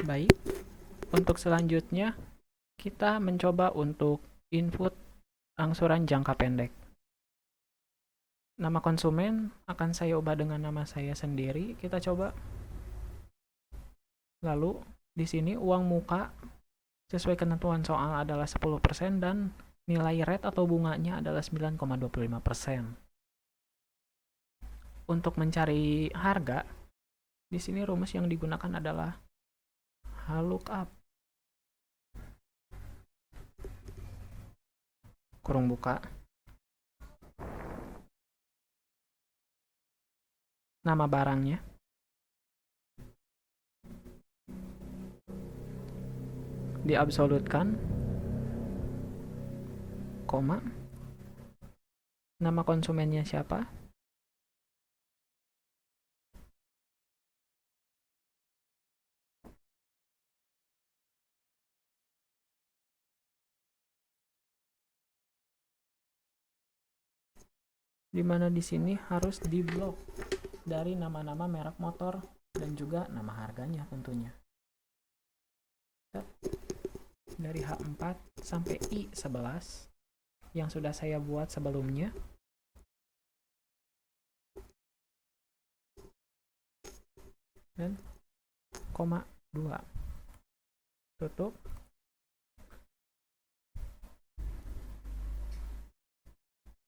Baik, untuk selanjutnya kita mencoba untuk input angsuran jangka pendek. Nama konsumen akan saya ubah dengan nama saya sendiri. Kita coba. Lalu di sini uang muka sesuai ketentuan soal adalah 10% dan nilai rate atau bunganya adalah 9,25%. Untuk mencari harga, di sini rumus yang digunakan adalah lookup. Kurung buka. Nama barangnya. Diabsolutkan. Koma. Nama konsumennya siapa? Dimana di sini harus diblok dari nama-nama merek motor dan juga nama harganya tentunya. Dari H4 sampai I11 yang sudah saya buat sebelumnya. Dan koma 2. Tutup.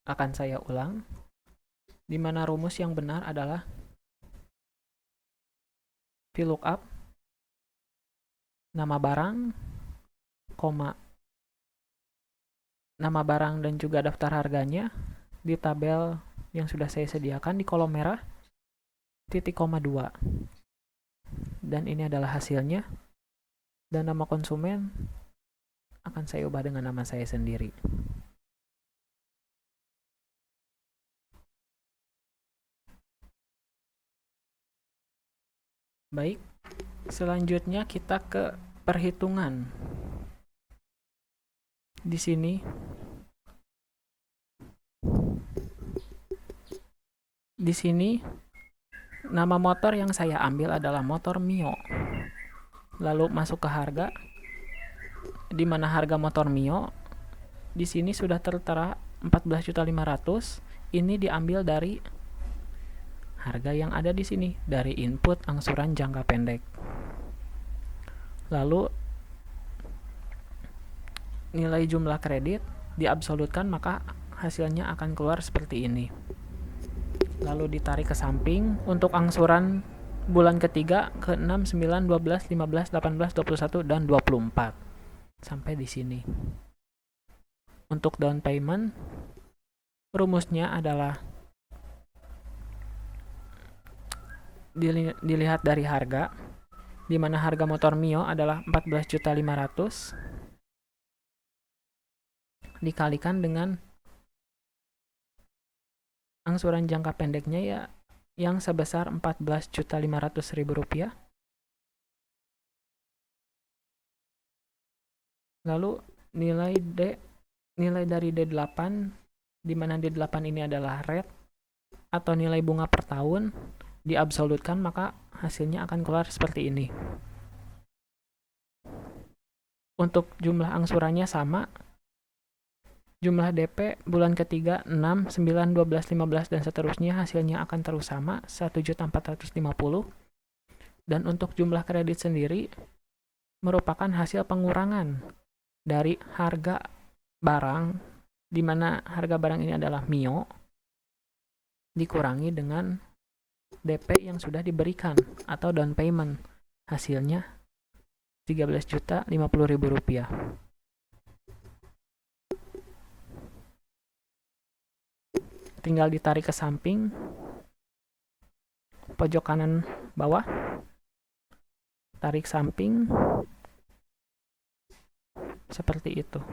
Akan saya ulang. Di mana rumus yang benar adalah VLOOKUP nama barang, koma nama barang dan juga daftar harganya di tabel yang sudah saya sediakan di kolom merah, titik koma 2. Dan ini adalah hasilnya. Dan nama konsumen akan saya ubah dengan nama saya sendiri. Baik, selanjutnya kita ke perhitungan. Di sini nama motor yang saya ambil adalah motor Mio. Lalu masuk ke harga, di mana harga motor Mio di sini sudah tertera 14.500.000. Ini diambil dari harga yang ada di sini, dari input angsuran jangka pendek. Lalu nilai jumlah kredit diabsolutkan, maka hasilnya akan keluar seperti ini. Lalu ditarik ke samping untuk angsuran bulan ketiga ke 6, 9, 12, 15, 18, 21, dan 24. Sampai di sini. Untuk down payment, rumusnya adalah dilihat dari harga, di mana harga motor Mio adalah 14.500.000 dikalikan dengan angsuran jangka pendeknya ya yang sebesar 14.500.000 rupiah. Lalu nilai dari D8, di mana D8 ini adalah rate atau nilai bunga per tahun, diabsolutkan, maka hasilnya akan keluar seperti ini. Untuk jumlah angsurannya sama. Jumlah DP bulan ketiga 6, 9, 12, 15, dan seterusnya hasilnya akan terus sama, 1.450.000. Dan untuk jumlah kredit sendiri merupakan hasil pengurangan dari harga barang, di mana harga barang ini adalah Mio, dikurangi dengan DP yang sudah diberikan atau down payment. Hasilnya 13.050.000 rupiah. Tinggal ditarik ke samping, pojok kanan bawah, tarik samping, seperti itu.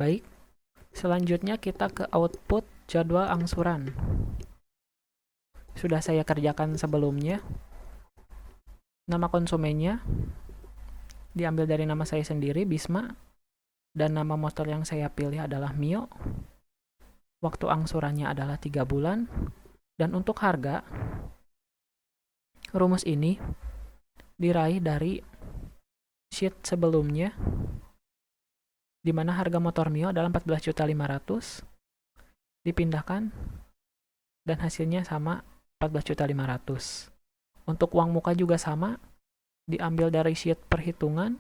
Baik, selanjutnya kita ke output jadwal angsuran. Sudah saya kerjakan sebelumnya. Nama konsumennya diambil dari nama saya sendiri, Bisma, dan nama motor yang saya pilih adalah Mio. Waktu angsurannya adalah 3 bulan. Dan untuk harga, rumus ini diraih dari sheet sebelumnya, di mana harga motor Mio adalah 14.500.000, dipindahkan, dan hasilnya sama 14.500.000. Untuk uang muka juga sama, diambil dari sheet perhitungan,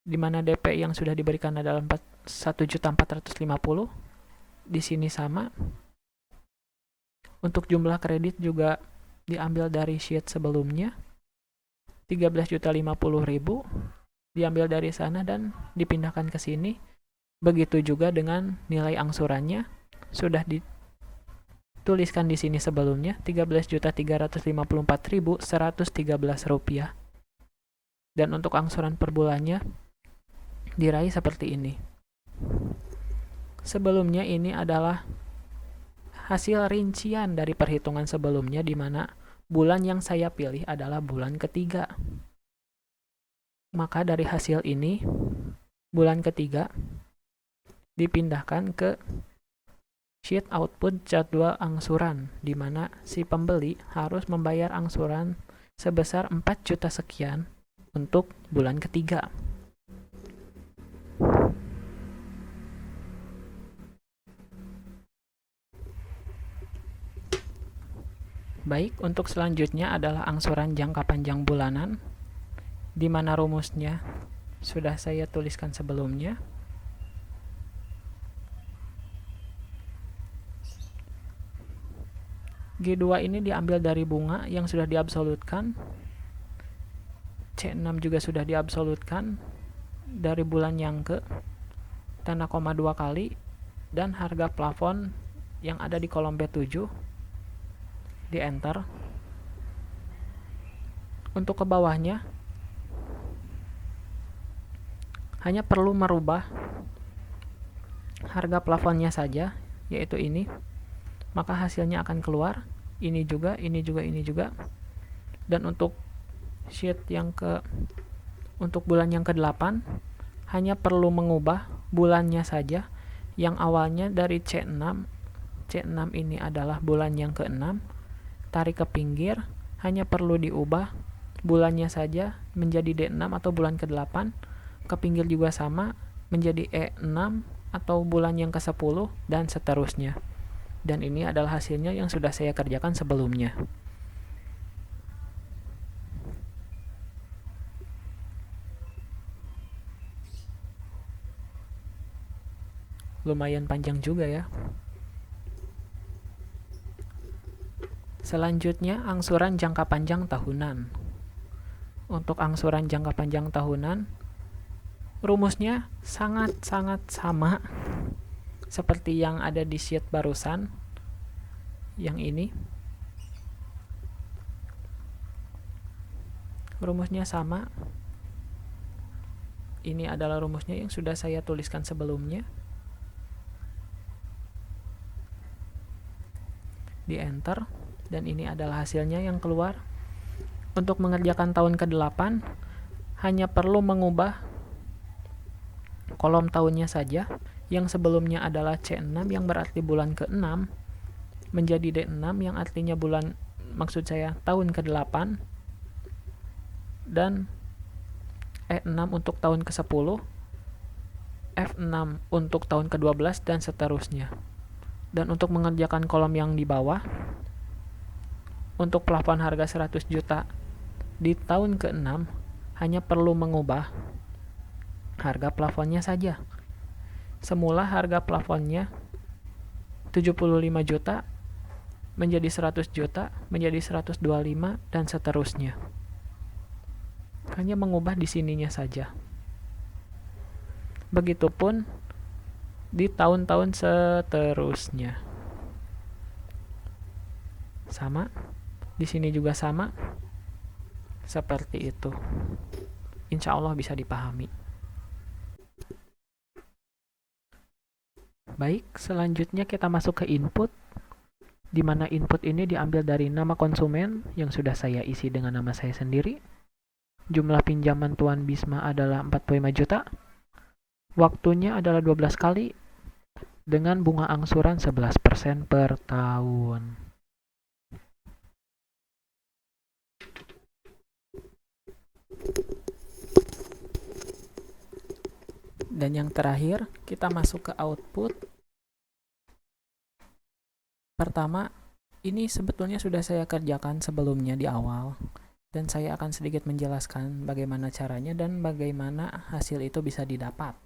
di mana DP yang sudah diberikan adalah 1.450.000, di sini sama. Untuk jumlah kredit juga diambil dari sheet sebelumnya, 13.050.000, diambil dari sana dan dipindahkan ke sini. Begitu juga dengan nilai angsurannya, sudah dituliskan di sini sebelumnya, Rp13.354.113. Dan untuk angsuran per bulannya diraih seperti ini. Sebelumnya ini adalah hasil rincian dari perhitungan sebelumnya, di mana bulan yang saya pilih adalah bulan ketiga. Maka dari hasil ini, bulan ketiga dipindahkan ke sheet output jadwal angsuran, di mana si pembeli harus membayar angsuran sebesar 4 juta sekian untuk bulan ketiga. Baik, untuk selanjutnya adalah angsuran jangka panjang bulanan, di mana rumusnya sudah saya tuliskan sebelumnya. G2 ini diambil dari bunga yang sudah diabsolutkan. C6 juga sudah diabsolutkan dari bulan yang ke, tanda koma 2 kali, dan harga plafon yang ada di kolom B7 di enter. Untuk ke bawahnya hanya perlu merubah harga plafonnya saja, yaitu ini, maka hasilnya akan keluar. Ini juga, ini juga, ini juga. Dan untuk sheet yang untuk bulan yang ke-8 hanya perlu mengubah bulannya saja, yang awalnya dari C6. C6 ini adalah bulan yang ke-6, tarik ke pinggir, hanya perlu diubah bulannya saja menjadi D6 atau bulan ke-8, ke pinggir juga sama menjadi E6 atau bulan yang ke-10, dan seterusnya. Dan ini adalah hasilnya yang sudah saya kerjakan sebelumnya. Lumayan panjang juga ya. Selanjutnya, angsuran jangka panjang tahunan. Untuk angsuran jangka panjang tahunan, rumusnya sangat-sangat sama seperti yang ada di sheet barusan, yang ini. Rumusnya sama. Ini adalah rumusnya yang sudah saya tuliskan sebelumnya. Di enter. Dan ini adalah hasilnya yang keluar. Untuk mengerjakan tahun ke-8, hanya perlu mengubah kolom tahunnya saja, yang sebelumnya adalah C6 yang berarti bulan ke-6 menjadi D6 yang artinya tahun ke-8, dan E6 untuk tahun ke-10, F6 untuk tahun ke-12, dan seterusnya. Dan untuk mengerjakan kolom yang di bawah, untuk plafon harga 100 juta di tahun ke-6 hanya perlu mengubah harga plafonnya saja. Semula harga plafonnya 75 juta menjadi 100 juta, menjadi 125, dan seterusnya. Hanya mengubah di sininya saja. Begitupun di tahun-tahun seterusnya. Sama. Di sini juga sama. Seperti itu. Insya Allah bisa dipahami. Baik, selanjutnya kita masuk ke input, di mana input ini diambil dari nama konsumen yang sudah saya isi dengan nama saya sendiri. Jumlah pinjaman Tuan Bisma adalah 45 juta. Waktunya adalah 12 kali. dengan bunga angsuran 11% per tahun. Dan yang terakhir, kita masuk ke output. Pertama, ini sebetulnya sudah saya kerjakan sebelumnya di awal, dan saya akan sedikit menjelaskan bagaimana caranya dan bagaimana hasil itu bisa didapat.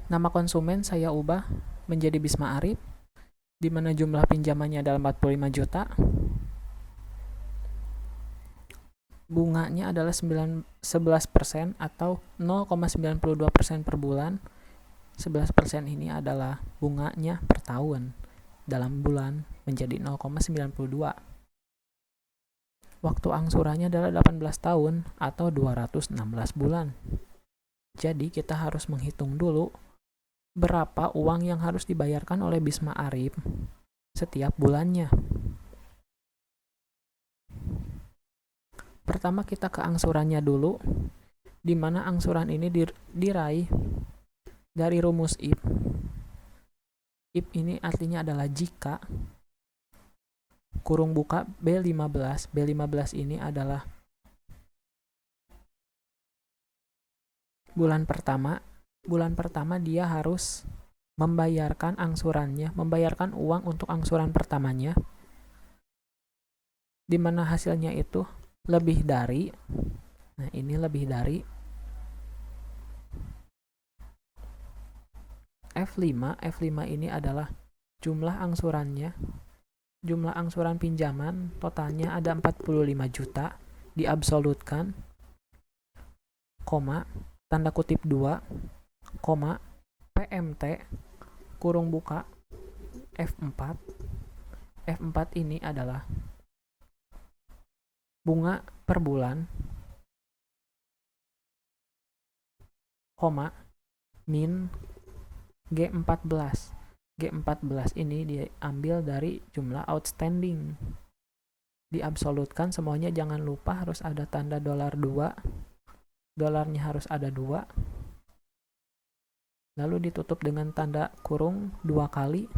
Nama konsumen saya ubah menjadi Bisma Arif, di mana jumlah pinjamannya adalah 45 juta. Bunganya adalah 11% atau 0,92% per bulan. 11% ini adalah bunganya per tahun. Dalam bulan menjadi 0,92. Waktu angsurannya adalah 18 tahun atau 216 bulan. Jadi kita harus menghitung dulu berapa uang yang harus dibayarkan oleh Bisma Arif setiap bulannya. Pertama kita ke angsurannya dulu, di mana angsuran ini diraih dari rumus if. If ini artinya adalah jika, kurung buka B15. B15 ini adalah bulan pertama. Bulan pertama dia harus membayarkan angsurannya, membayarkan uang untuk angsuran pertamanya, di mana hasilnya itu lebih dari, nah ini lebih dari F5. F5 ini adalah jumlah angsurannya, jumlah angsuran pinjaman totalnya ada 45 juta, diabsolutkan, koma, tanda kutip 2, koma, PMT, kurung buka, F4. F4 ini adalah bunga per bulan, koma, min G14. G14 ini diambil dari jumlah outstanding. Diabsolutkan semuanya, jangan lupa harus ada tanda $2. Dolarnya harus ada 2. Lalu ditutup dengan tanda kurung 2 kali.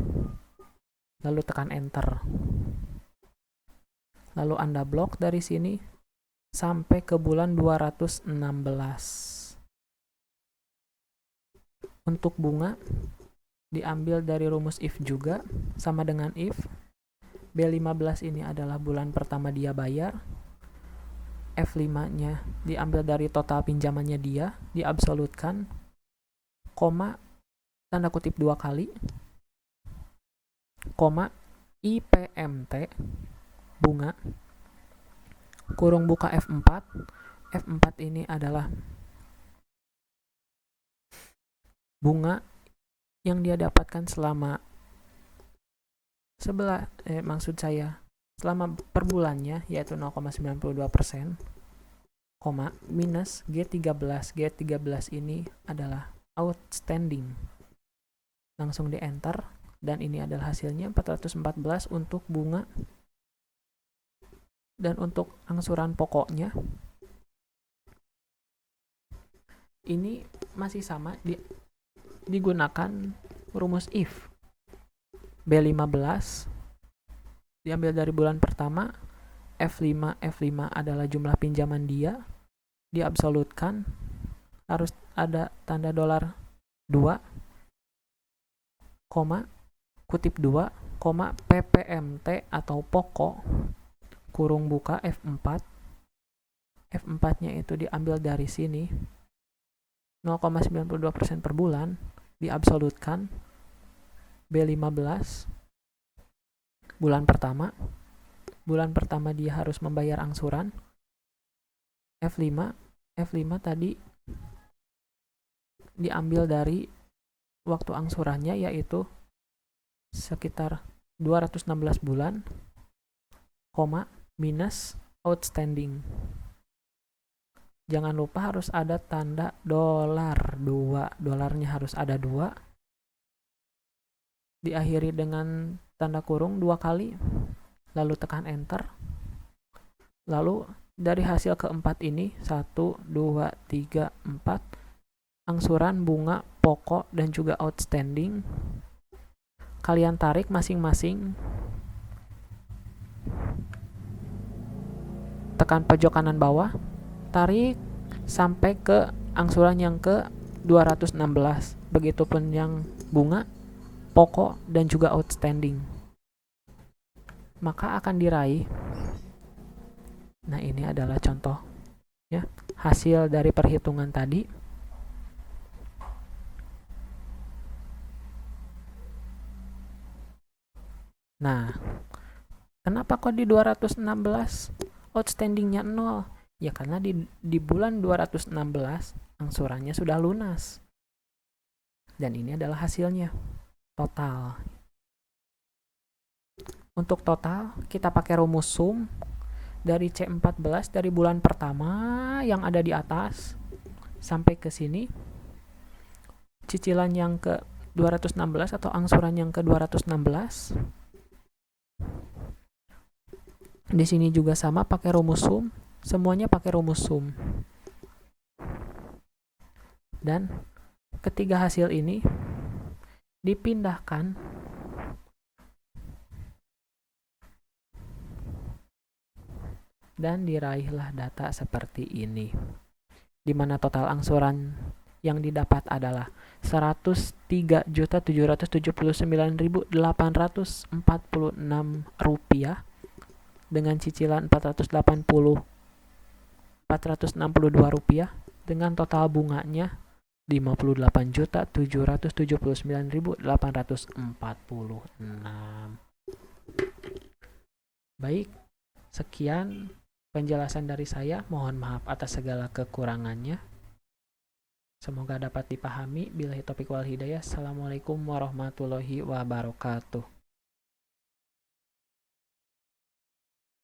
Lalu tekan enter. Lalu Anda blok dari sini sampai ke bulan 216. Untuk bunga diambil dari rumus if juga, sama dengan if. B15 ini adalah bulan pertama dia bayar. F5-nya diambil dari total pinjamannya dia, diabsolutkan, koma, tanda kutip 2 kali, koma, IPMT, bunga, kurung buka F4. F4 ini adalah bunga yang dia dapatkan selama selama per bulannya, yaitu 0,92%, koma, minus G13. G13 ini adalah outstanding. Langsung di enter, dan ini adalah hasilnya 414 untuk bunga. Dan untuk angsuran pokoknya ini masih sama, digunakan rumus if. B15 diambil dari bulan pertama. F5 adalah jumlah pinjaman dia, diabsolutkan, harus ada tanda $2, koma, kutip 2, koma, PPMT atau pokok, kurung buka F4. F4-nya itu diambil dari sini 0,92% per bulan, diabsolutkan, B15 bulan pertama. Bulan pertama dia harus membayar angsuran. F5 tadi diambil dari waktu angsurannya, yaitu sekitar 216 bulan, koma, minus outstanding. Jangan lupa harus ada tanda $2. Dolarnya harus ada 2. Diakhiri dengan tanda kurung 2 kali. Lalu tekan enter. Lalu dari hasil keempat ini, 1, 2, 3, 4, angsuran bunga pokok dan juga outstanding. Kalian tarik masing-masing. Tekan pojok kanan bawah, tarik sampai ke angsuran yang ke 216. Begitupun yang bunga, pokok, dan juga outstanding. Maka akan diraih. Nah, ini adalah contoh ya, hasil dari perhitungan tadi. Nah, kenapa kok di 216 outstandingnya 0? Ya karena di bulan 216 angsurannya sudah lunas. Dan ini adalah hasilnya, total. Untuk total, kita pakai rumus sum dari C14 dari bulan pertama yang ada di atas sampai ke sini. Cicilan yang ke 216 atau angsuran yang ke 216. Di sini juga sama pakai rumus sum, semuanya pakai rumus sum. Dan ketiga hasil ini dipindahkan dan diraihlah data seperti ini, di mana total angsuran yang didapat adalah 103.779.846 rupiah dengan cicilan 462 rupiah dengan total bunganya 58.779.846. Baik, sekian penjelasan dari saya. Mohon maaf atas segala kekurangannya. Semoga dapat dipahami. Billahi taufiq wal hidayah. Assalamualaikum warahmatullahi wabarakatuh.